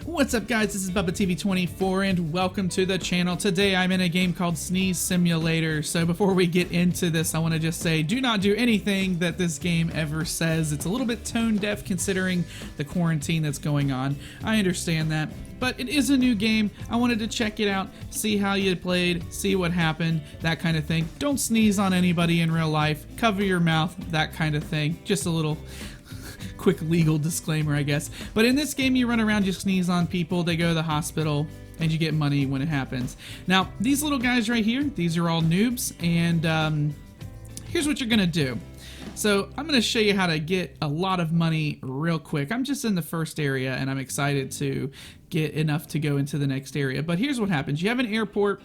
What's up guys, this is BubbaTV24 and welcome to the channel. Today I'm in a game called Sneeze Simulator. So before we get into this, I want to just say do not do anything that this game ever says. It's a little bit tone deaf considering the quarantine that's going on. I understand that, but it is a new game. I wanted to check it out, see how you played, see what happened, that kind of thing. Don't sneeze on anybody in real life, cover your mouth, that kind of thing. Just a little quick legal disclaimer, I guess. But in this game, you run around, you sneeze on people, they go to the hospital, and you get money when it happens. Now, these little guys right here, these are all noobs, and here's what you're gonna do. So I'm gonna show you how to get a lot of money real quick. I'm just in the first area, and I'm excited to get enough to go into the next area. But here's what happens. You have an airport,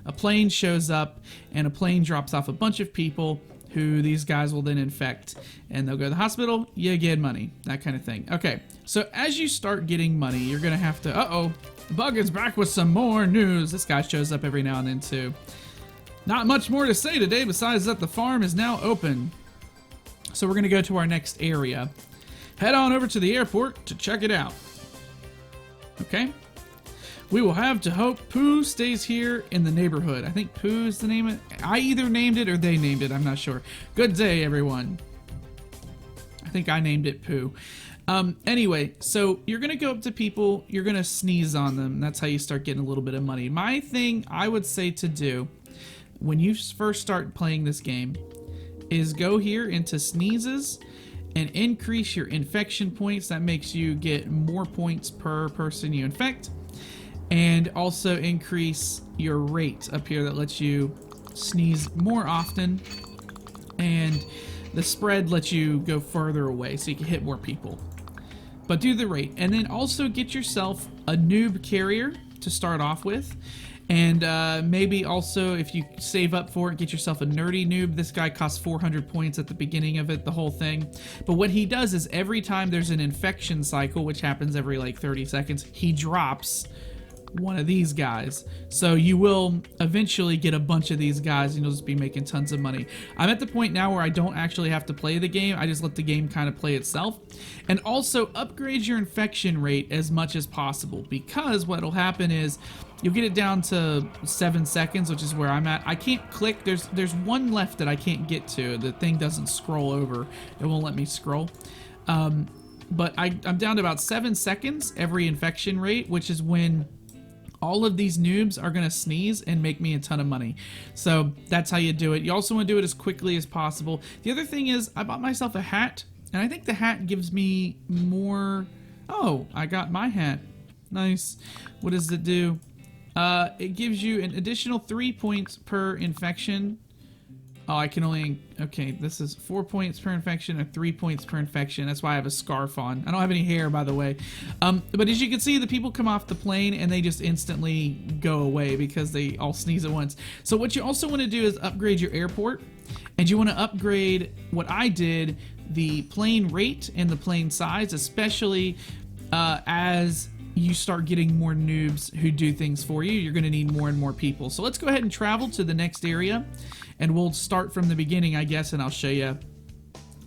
a plane shows up, and a plane drops off a bunch of people who these guys will then infect, and they'll go to the hospital, you get money, that kind of thing. Okay, so as you start getting money, you're gonna have to, uh-oh, Bug is back with some more news. This guy shows up every now and then too. Not much more to say today besides that the farm is now open. So we're gonna go to our next area. Head on over to the airport to check it out. Okay. We will have to hope Pooh stays here in the neighborhood. I think Pooh is the name of it. I either named it or they named it. I'm not sure. Good day, everyone. I think I named it Pooh. Anyway, so you're going to go up to people. You're going to sneeze on them. That's how you start getting a little bit of money. My thing I would say to do when you first start playing this game is go here into sneezes and increase your infection points. That makes you get more points per person you infect. And also increase your rate up here that lets you sneeze more often, and the spread lets you go further away so you can hit more people. But do the rate, and then also get yourself a noob carrier to start off with, and maybe also if you save up for it, get yourself a nerdy noob. This guy costs 400 points at the beginning of it, the whole thing. But what he does is every time there's an infection cycle, which happens every like 30 seconds, he drops one of these guys. So you will eventually get a bunch of these guys and you'll just be making tons of money. I'm at the point now where I don't actually have to play the game. I just let the game kind of play itself. And also upgrade your infection rate as much as possible, because what'll happen is you'll get it down to 7 seconds, which is where I'm at. I can't click. There's one left that I can't get to. The thing doesn't scroll over. It won't let me scroll. But I'm down to about 7 seconds every infection rate, which is when all of these noobs are gonna sneeze and make me a ton of money. So that's how you do it. You also want to do it as quickly as possible. The other thing is I bought myself a hat, and I think the hat gives me more. Oh, I got my hat. Nice. What does it do? It gives you an additional 3 points per infection. Oh, I can only, okay, this is 4 points per infection or 3 points per infection. That's why I have a scarf on. I don't have any hair, by the way. But as you can see, the people come off the plane and they just instantly go away because they all sneeze at once. So what you also want to do is upgrade your airport, and you want to upgrade what I did, the plane rate and the plane size, especially as you start getting more noobs who do things for you. You're going to need more and more people. So let's go ahead and travel to the next area, and we'll start from the beginning, I guess, and I'll show you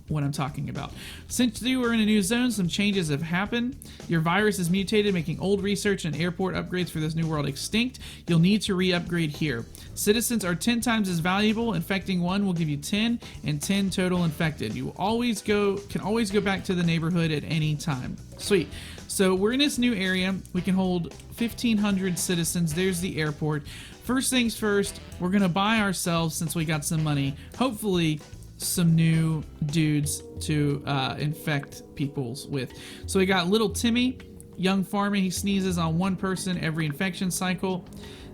what I'm talking about. Since you are in a new zone, some changes have happened. Your virus is mutated, making old research and airport upgrades for this new world extinct. You'll need to re-upgrade here. Citizens are 10 times as valuable. Infecting one will give you 10, and 10 total infected. You can always go back to the neighborhood at any time. Sweet. So we're in this new area. We can hold 1,500 citizens. There's the airport. First things first, we're gonna buy ourselves, since we got some money, hopefully some new dudes to infect peoples with. So we got little Timmy, young farmer. He sneezes on one person every infection cycle.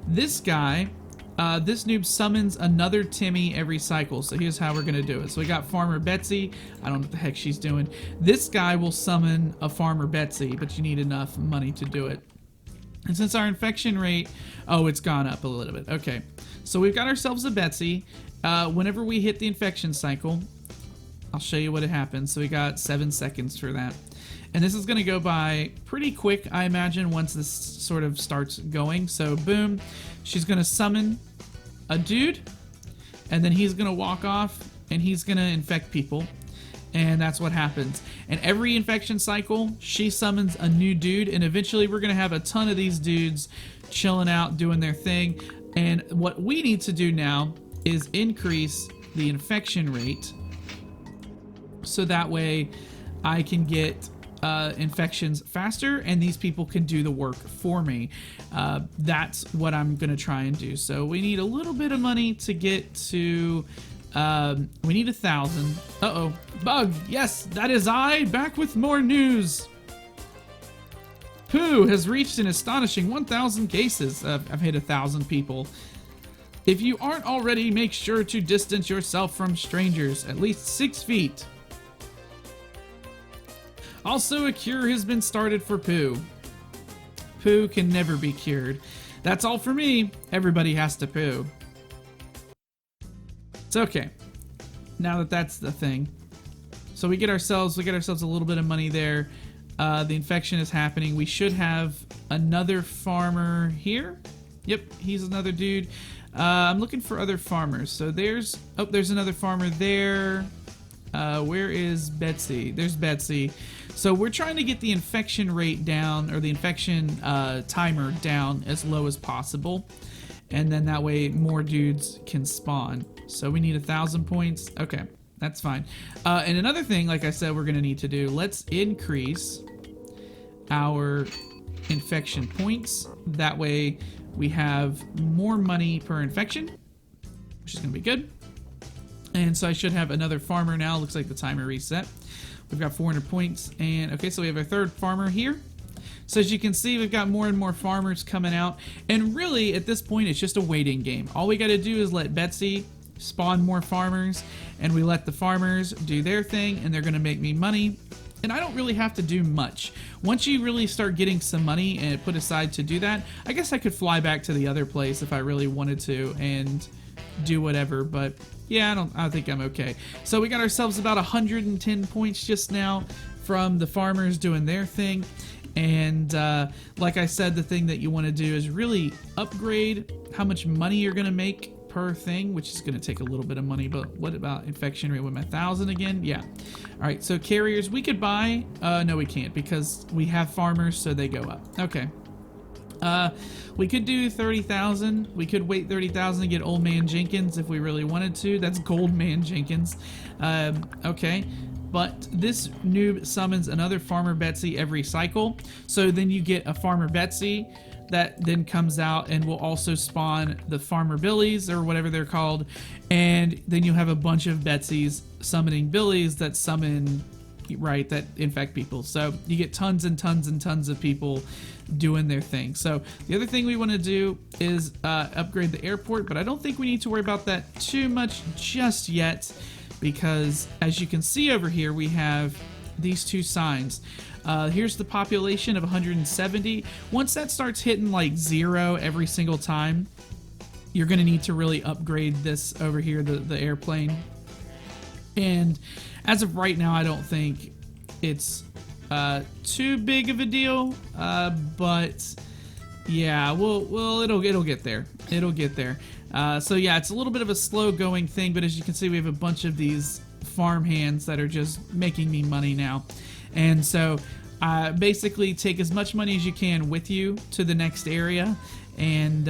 This guy, this noob summons another Timmy every cycle. So here's how we're gonna do it. So we got Farmer Betsy. I don't know what the heck she's doing. This guy will summon a Farmer Betsy, but you need enough money to do it. And since our infection rate, oh, it's gone up a little bit. Okay, so we've got ourselves a Betsy. Whenever we hit the infection cycle, I'll show you what it happens. So we got 7 seconds for that. And this is going to go by pretty quick, I imagine, once this sort of starts going. So boom, she's going to summon a dude, and then he's going to walk off, and he's going to infect people. And that's what happens. And every infection cycle, she summons a new dude, and eventually we're going to have a ton of these dudes chilling out, doing their thing. And what we need to do now is increase the infection rate, so that way I can get infections faster, and these people can do the work for me. That's what I'm going to try and do. So we need a little bit of money to get to... we need 1,000. Uh-oh. Bug! Yes, that is I, back with more news! Pooh has reached an astonishing 1,000 cases. I've hit 1,000 people. If you aren't already, make sure to distance yourself from strangers, at least 6 feet. Also, a cure has been started for Pooh. Pooh can never be cured. That's all for me. Everybody has to poo. It's okay. Now that that's the thing. So we get ourselves a little bit of money there. The infection is happening. We should have another farmer here. Yep, he's another dude. I'm looking for other farmers. So there's another farmer there. Where is Betsy? There's Betsy. So we're trying to get the infection rate down, or the infection timer down as low as possible. And then that way more dudes can spawn. So we need 1,000 points. Okay, that's fine. And another thing, like I said, we're gonna need to do, let's increase our infection points. That way we have more money per infection, which is gonna be good. And so I should have another farmer now. Looks like the timer reset. We've got 400 points. And okay, so we have our third farmer here. So as you can see, we've got more and more farmers coming out. And really, at this point, it's just a waiting game. All we got to do is let Betsy spawn more farmers, and we let the farmers do their thing, and they're going to make me money. And I don't really have to do much. Once you really start getting some money and put aside to do that, I guess I could fly back to the other place if I really wanted to and do whatever. But yeah, I think I'm okay. So we got ourselves about 110 points just now from the farmers doing their thing. And like I said, the thing that you want to do is really upgrade how much money you're going to make per thing, which is going to take a little bit of money. But what about infection rate with my 1,000 again? Yeah. All right, so carriers we could buy. No, we can't, because we have farmers, so they go up. Okay. We could do 30,000. We could wait 30,000 to get Old Man Jenkins if we really wanted to. That's Gold Man Jenkins. Okay. But this noob summons another Farmer Betsy every cycle. So then you get a Farmer Betsy that then comes out and will also spawn the Farmer Billies, or whatever they're called. And then you have a bunch of Betsies summoning Billies that summon, right, that infect people. So you get tons and tons and tons of people doing their thing. So the other thing we want to do is upgrade the airport, but I don't think we need to worry about that too much just yet, because as you can see over here, we have these two signs. Here's the population of 170. Once that starts hitting like 0 every single time, you're going to need to really upgrade this over here, the airplane. And as of right now, I don't think it's too big of a deal, but yeah, it'll get there. It'll get there. So yeah, it's a little bit of a slow going thing, but as you can see, we have a bunch of these farm hands that are just making me money now. And so basically take as much money as you can with you to the next area, and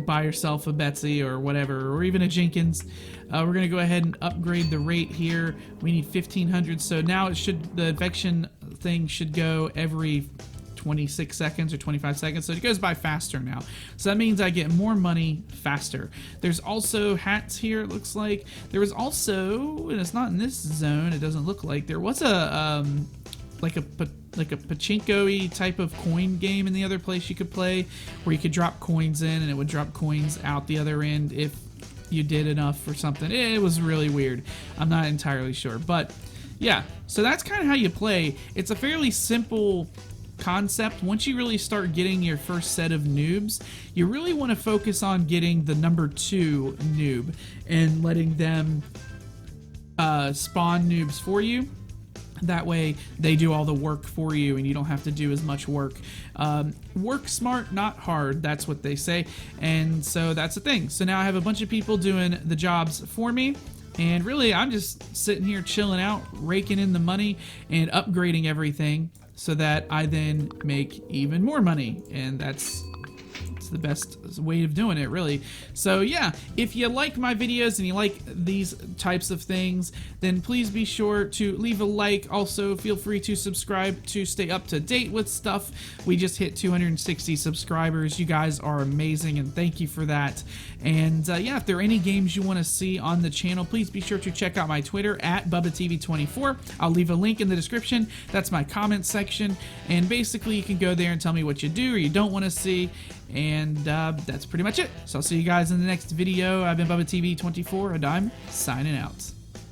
buy yourself a Betsy or whatever, or even a Jenkins. We're gonna go ahead and upgrade the rate here. We need 1,500, so now the infection thing should go every 26 seconds or 25 seconds, so it goes by faster now. So that means I get more money faster. There's also hats here, it looks like. There was also, and it's not in this zone, it doesn't look like, there was a like a pachinko-y type of coin game in the other place you could play, where you could drop coins in and it would drop coins out the other end if you did enough or something. It was really weird. I'm not entirely sure, but yeah, so that's kind of how you play. It's a fairly simple concept. Once you really start getting your first set of noobs, you really want to focus on getting the number 2 noob and letting them spawn noobs for you. That way they do all the work for you and you don't have to do as much work. Work smart, not hard, that's what they say. And so that's the thing. So now I have a bunch of people doing the jobs for me. And really, I'm just sitting here chilling out, raking in the money and upgrading everything so that I then make even more money. And that's the best way of doing it, really. So yeah, if you like my videos and you like these types of things, then please be sure to leave a like. Also, feel free to subscribe to stay up to date with stuff. We just hit 260 subscribers. You guys are amazing, and thank you for that. And yeah, if there are any games you want to see on the channel, please be sure to check out my Twitter at BubbaTV24. I'll leave a link in the description. That's my comment section, and basically you can go there and tell me what you do or you don't want to see. And that's pretty much it. So I'll see you guys in the next video. I've been BubbaTV24, and I'm signing out.